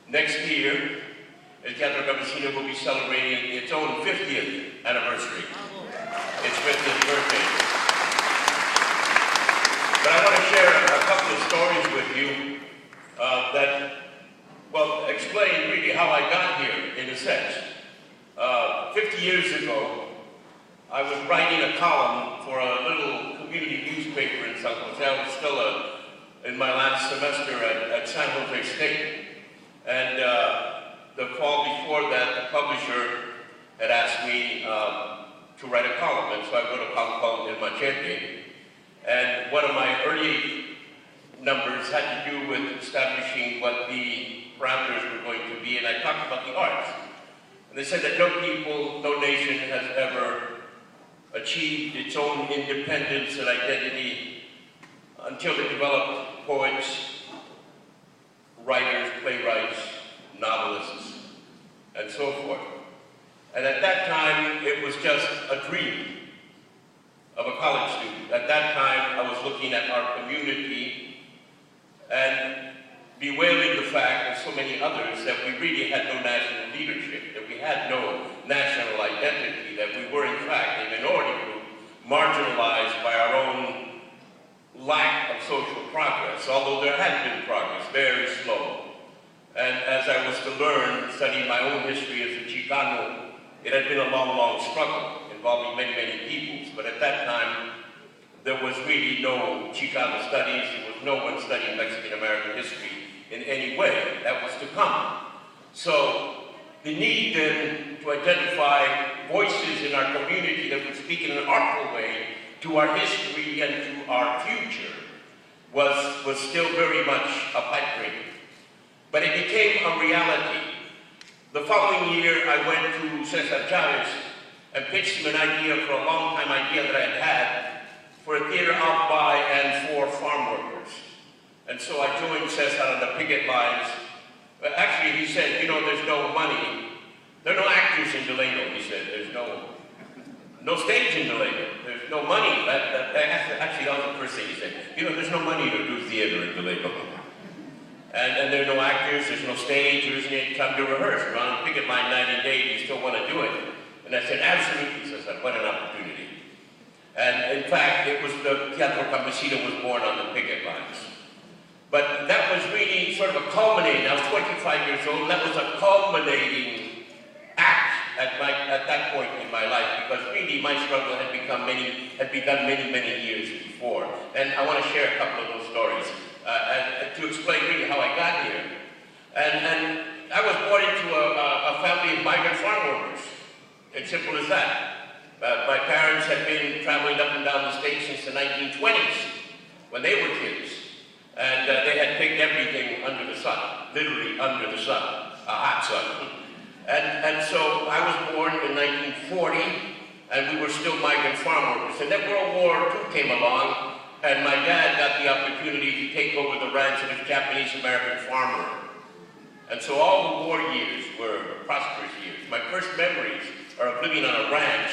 Next year, El Teatro Campesino will be celebrating its own 50th anniversary. Its 50th birthday. But I want to share a couple of stories with you that, well, explain really how I got here, in a sense. 50 years ago, I was writing a column for a little community newspaper in San Jose. I was still in my last semester at San Jose State. And the fall before that, the publisher had asked me to write a column. And so I wrote a column called El Machete. And one of my early numbers had to do with establishing what the parameters were going to be. And I talked about the arts. And they said that no people, no nation has ever achieved its own independence and identity until they developed poets, writers, playwrights, novelists, and so forth. And at that time, it was just a dream of a college student. At that time, I was looking at our community and bewailing the fact, and so many others, that we really had no national leadership, that we had no national identity, that we were in fact a minority group, marginalized by our own lack of social progress, although there had been progress, very slow. And as I was to learn, studying my own history as a Chicano, it had been a long, long struggle involving many, many peoples, but at that time, there was really no Chicano studies, there was no one studying Mexican-American history in any way. That was to come. So the need then to identify voices in our community that would speak in an artful way to our history and to our future was still very much a pipe dream. But it became a reality. The following year, I went to Cesar Chavez and pitched him an idea, for a long time idea that I had had, for a theater out by and for farm workers. And so I joined Cesar on the picket lines. Actually, he said, you know, there's no money. There are no actors in Delano, he said. There's no stage in Delano. There's no money. Actually, that was the first thing he said. You know, there's no money to do theater in Delano. And there are no actors, there's no stage, there isn't any time to rehearse. We're on the picket line night and day, do you still want to do it? And I said, absolutely, he says, what an opportunity. And in fact, it was the Teatro Campesino was born on the picket lines. But that was really sort of a culminating, I was 25 years old, and that was a culminating act at that point in my life, because really my struggle had begun many years before. And I want to share a couple of those stories to explain really how I got here. And I was born into a family of migrant farm workers. It's simple as that. My parents had been traveling up and down the state since the 1920s, when they were kids. And they had picked everything under the sun, literally under the sun, a hot sun. And so I was born in 1940, and we were still migrant farm workers. And then World War II came along, and my dad got the opportunity to take over the ranch of a Japanese-American farmer. And so all the war years were prosperous years. My first memories are of living on a ranch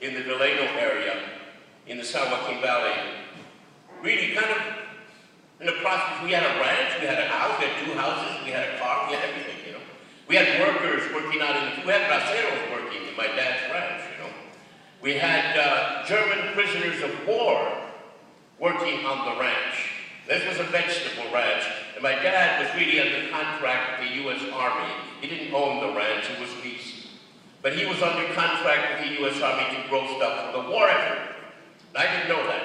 in the Delano area, in the San Joaquin Valley. Really kind of in the process, we had a ranch, we had a house, we had two houses, we had a car, we had everything, you know. We had workers working out we had braceros working in my dad's ranch, you know. We had German prisoners of war working on the ranch. This was a vegetable ranch, and my dad was really under contract with the U.S. Army. He didn't own the ranch, it was leased. But he was under contract with the U.S. Army to grow stuff for the war effort. And I didn't know that.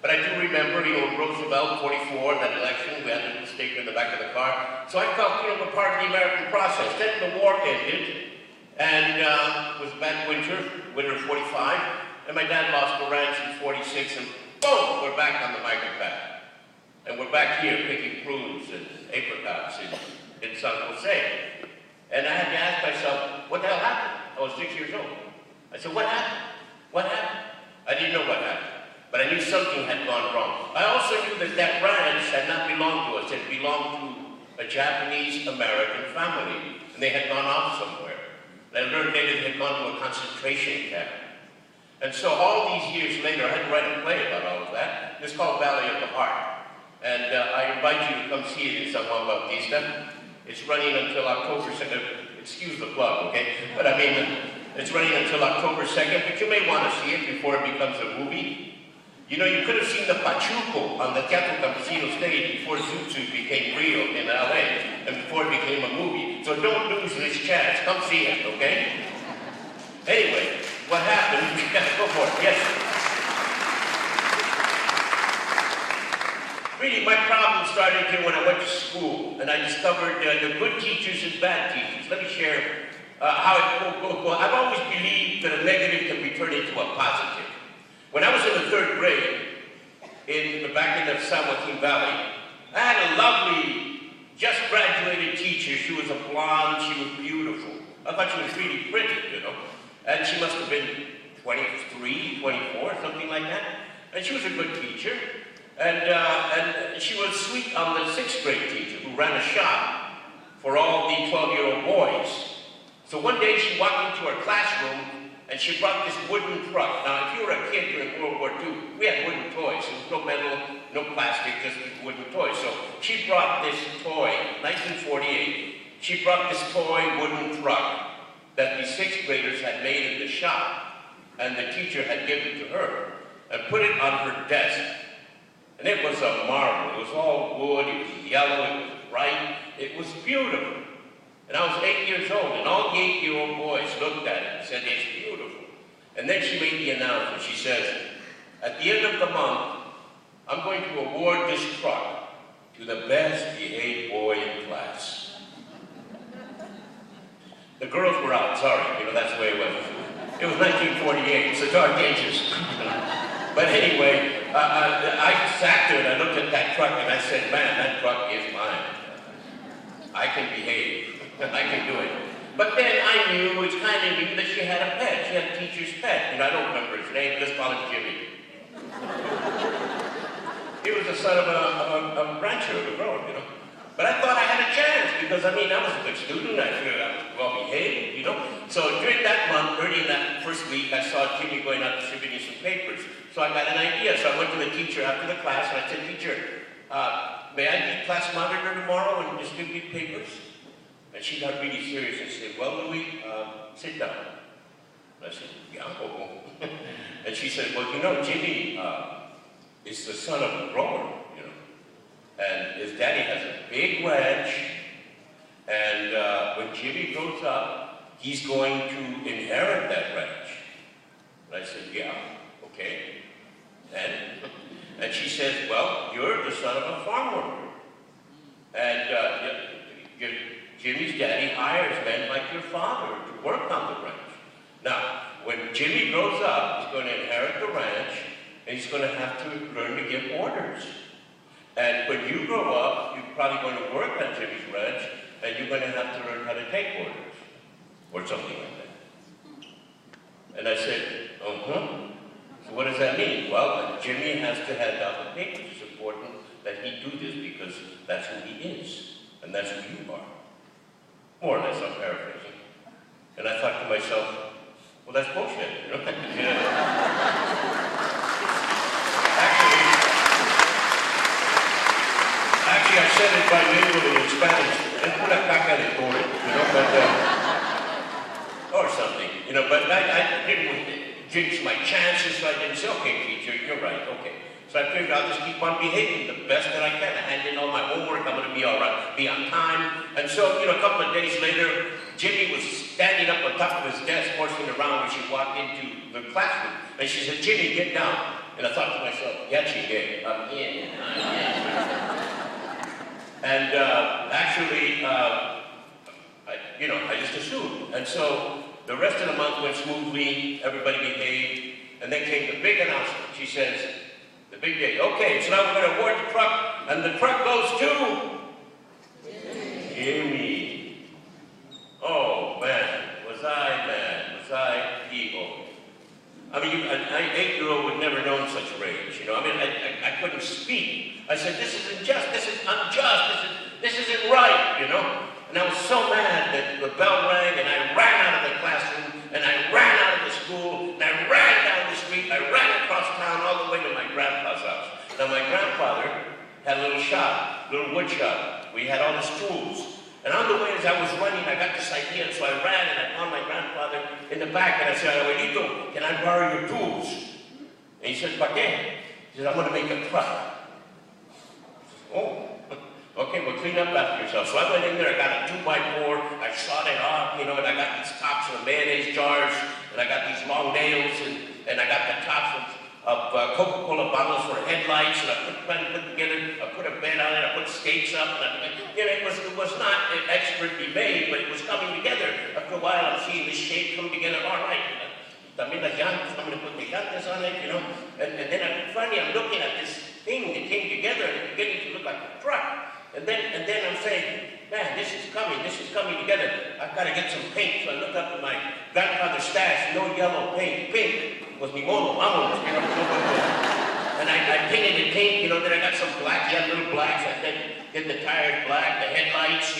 But I do remember, you know, Roosevelt, 44, that election, we had a little sticker in the back of the car. So I felt, you know, a part of the American process. Then the war ended, and it was a bad winter of 45, and my dad lost the ranch in 46, and boom, we're back on the migrant path. And we're back here picking prunes and apricots in San Jose. And I had to ask myself, what the hell happened? I was 6 years old. I said, what happened? What happened? I didn't know what happened. But I knew something had gone wrong. I also knew that that ranch had not belonged to us. It belonged to a Japanese-American family. And they had gone off somewhere. And I learned later they had gone to a concentration camp. And so all these years later, I had to write a play about all of that. It's called Valley of the Heart. And I invite you to come see it in San Juan Bautista. It's running until October 2nd. Excuse the plug, okay? But I mean, it's running until October 2nd, but you may want to see it before it becomes a movie. You know, you could have seen the Pachuco on the Teatro Campesino stage before Zoot Suit became real in LA and before it became a movie. So don't lose this chance. Come see it, okay? Anyway, what happened? Go for it. Yes. Really, my problem started here when I went to school, and I discovered the good teachers and bad teachers. Let me share how it goes. I've always believed that a negative can be turned into a positive. When I was in the 3rd grade, back in the San Joaquin Valley, I had a lovely, just graduated teacher. She was a blonde, she was beautiful. I thought she was really pretty, you know. And she must have been 23, 24, something like that. And she was a good teacher. And she was sweet on the 6th grade teacher who ran a shop for all the 12-year-old boys. So one day she walked into her classroom and she brought this wooden truck. Now, if you were a kid during World War II, we had wooden toys. There was no metal, no plastic, just wooden toys. So she brought this toy, 1948, she brought this toy wooden truck that the 6th graders had made in the shop, and the teacher had given to her, and put it on her desk. And it was a marvel. It was all wood, it was yellow, it was bright, it was beautiful. And I was 8 years old, and all the 8-year-old boys looked at it and said, it's beautiful. And then she made the announcement. She says, at the end of the month, I'm going to award this truck to the best behaved boy in class. The girls were out, sorry, you know, that's the way it was. It was 1948, it's a dark ages. But anyway, I sat there and I looked at that truck and I said, man, that truck is mine. I can behave. I can do it. But then I knew, which kind of knew, that she had a pet. She had a teacher's pet. And I don't remember his name, let's call him Jimmy. He was the son of a rancher, of a grower, you know. But I thought I had a chance because, I mean, I was a good student. I figured I was well behaved, you know. So during that month, early in that first week, I saw Jimmy going out distributing some papers. So I got an idea. So I went to the teacher after the class and I said, teacher, may I be class monitor tomorrow and distribute papers? And she got really serious and said, well, Louis, sit down. And I said, yeah, oh. And she said, well, you know, Jimmy is the son of a grower, you know. And his daddy has a big ranch. And when Jimmy grows up, he's going to inherit that ranch. And I said, yeah, okay. And she says, well, you're the son of a farm worker. And Jimmy's daddy hires men like your father to work on the ranch. Now, when Jimmy grows up, he's going to inherit the ranch, and he's going to have to learn to give orders. And when you grow up, you're probably going to work on Jimmy's ranch, and you're going to have to learn how to take orders, or something like that. And I said, So what does that mean? Well, Jimmy has to hand out the papers. It's important that he do this because that's who he is, and that's who you are. More or less, I'm paraphrasing. And I thought to myself, well, that's bullshit, you know? Actually, I said it bilingually in Spanish. Es pura caca de toro, you know, but, or something, you know, but I didn't jinx my chances, so I didn't say, okay, teacher, you're right, okay. So I figured I'll just keep on behaving the best that I can. I hand in all my homework, I'm gonna be all right, be on time. And so, you know, a couple of days later, Jimmy was standing up on top of his desk, horsing around when she walked into the classroom. And she said, Jimmy, get down. And I thought to myself, yeah, chingue, I'm in. And actually, I just assumed. And so the rest of the month went smoothly, everybody behaved, and then came the big announcement. She says, the big day, okay, so now we're going to award the truck, and the truck goes to Jimmy. Oh, man, was I evil. I mean, an 8-year-old would never known such rage, you know. I mean, I couldn't speak. I said, this isn't just, this is unjust, this isn't right, you know. And I was so mad that the bell rang, and I ran out of the classroom, and I ran out of the school, and I ran down the street, I ran across town all the way to my grandpa's house. Now, my grandfather had a little shop, little wood shop. We had all his tools. And on the way as I was running, I got this idea, and so I ran and I found my grandfather in the back, and I said, Abuelito, can I borrow your tools? And he said, ¿para qué? He said, I'm going to make a truck. Oh, okay, well, clean up after yourself. So I went in there, I got a 2x4, I sawed it off, and I got these tops of mayonnaise jars, and I got these long nails, and I got the tops of Coca-Cola bottles for headlights, and I put a bed on it, I put skates up, and it was not expertly made, but it was coming together. After a while, I'm seeing this shape come together. All right, también las llantas, I'm going to put the llantas on it, and then finally I'm looking at this thing that came together, and it's beginning to look like a truck. And then I'm saying, man, this is coming together. I've got to get some paint. So I looked up at my grandfather's stash, no yellow paint, pink. Was mi modo, vámonos, And I painted it pink, then I got some black, little blacks. I did the tires black, the headlights,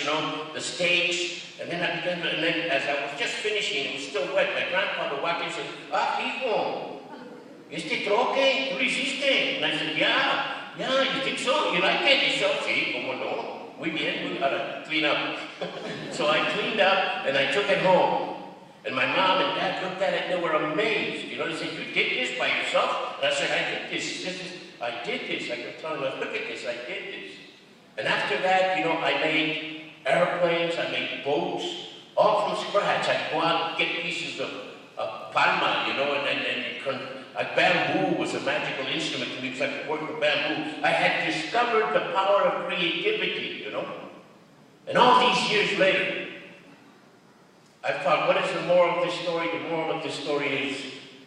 the stakes. And then as I was just finishing, it was still wet. My grandfather walked in and said, hijo, este troque, tú lo hiciste. And I said, yeah, you think so? You like it? He said, sí, como no. Muy bien, we gotta clean up. So I cleaned up and I took it home. And my mom and dad looked at it and they were amazed. They said, you did this by yourself? And I said, I did this. I did this. I kept telling them, look at this, I did this. And after that, I made airplanes, I made boats, all from scratch. I'd go out and get pieces of palma, and bamboo was a magical instrument to me because I could work with bamboo. I had discovered the power of creativity, And all these years later, I thought, what is the moral of this story? The moral of this story is,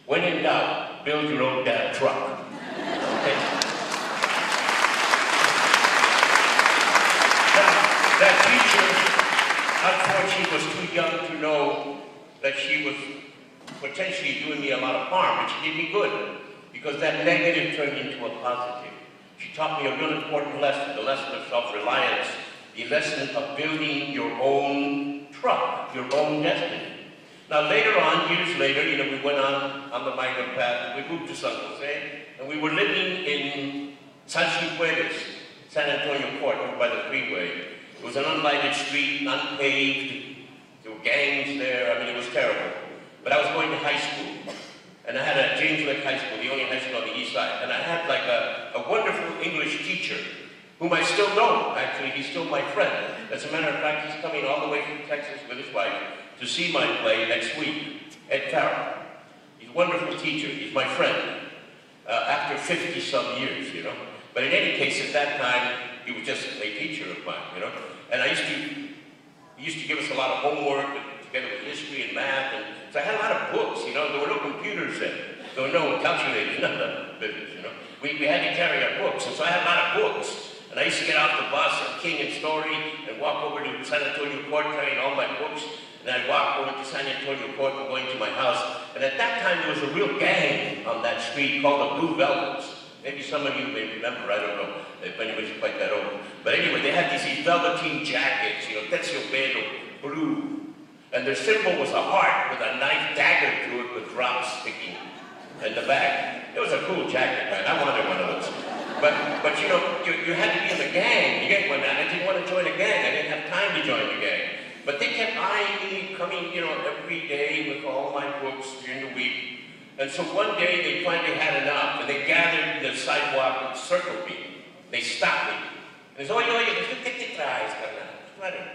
when in doubt, build your own damn truck. Okay? That teacher, unfortunately, was too young to know that she was potentially doing me a lot of harm, but she did me good, because that negative turned into a positive. She taught me a real important lesson, the lesson of self-reliance, the lesson of building your own truck, your own destiny. Now later on, years later, we went on the migrant path, we moved to San Jose, and we were living in San Cifuentes, San Antonio Port, over by the freeway. It was an unlighted street, unpaved, there were gangs there, it was terrible. But I was going to high school, and I had a James Lick High School, the only high school on the east side, and I had like a wonderful English teacher, whom I still know, actually, he's still my friend. As a matter of fact, he's coming all the way from Texas with his wife to see my play next week, Ed Farrell. He's a wonderful teacher, he's my friend, after 50-some years, But in any case, at that time, he was just a teacher of mine, And he used to give us a lot of homework, together with history and math, and so I had a lot of books, there were no computers then, there were no calculators, none of that business, We had to carry our books, and so I had a lot of books. And I used to get off the bus at King and Story and walk over to San Antonio Court carrying all my books. And I'd walk over to San Antonio Court and going to my house. And at that time, there was a real gang on that street called the Blue Velvets. Maybe some of you may remember, I don't know if anybody's quite that old. But anyway, they had these velveteen jackets, terciopelo, blue. And their symbol was a heart with a knife dagger through it with drops sticking in the back. It was a cool jacket, man. I wanted one of those. But you had to be in the gang. You get one. I didn't want to join a gang. I didn't have time to join the gang. But they kept eyeing me, coming, every day with all my books during the week. And so one day they finally had enough, and they gathered in the sidewalk and circled me. They stopped me. And they said, oye, ¿qué te traes, carnal?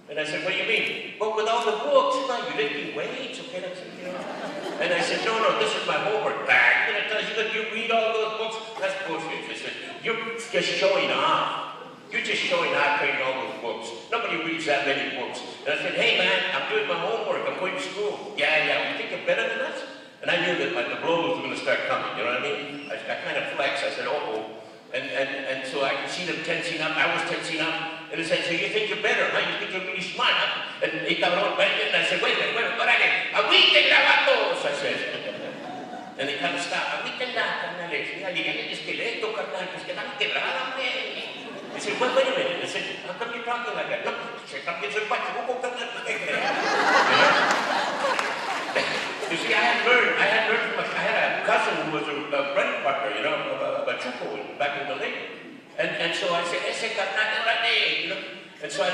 And I said, what do you mean? Well, with all the books, you lifting weights, okay? And I said, no, this is my homework bag. You read all those books? That's bullshit. She said, you're just showing off. You're just showing off carrying all those books. Nobody reads that many books. And I said, hey man, I'm doing my homework. I'm going to school. Yeah, you think you're better than us? And I knew that the blows were going to start coming, you know what I mean? I kind of flexed. I said, And so I could see them tensing up. I was tensing up. And they said, so you think you're better, huh? You think you're really smart, huh? And they cabrón, and I said, wait, órale, agüiten la vatos, I said. And they kind of stopped. Agüiten la, carnales. Mira, ligan el esqueleto, carnal, pues que tan quebrada, hombre. I said, wait a minute. I said, how come you're talking like that? No, también soy pachuco, carnal, pues que crees. You see, I had learned from I had a cousin who was a running partner, a Pachuco back in the lake. And so I said, ese carnal, órale, and so I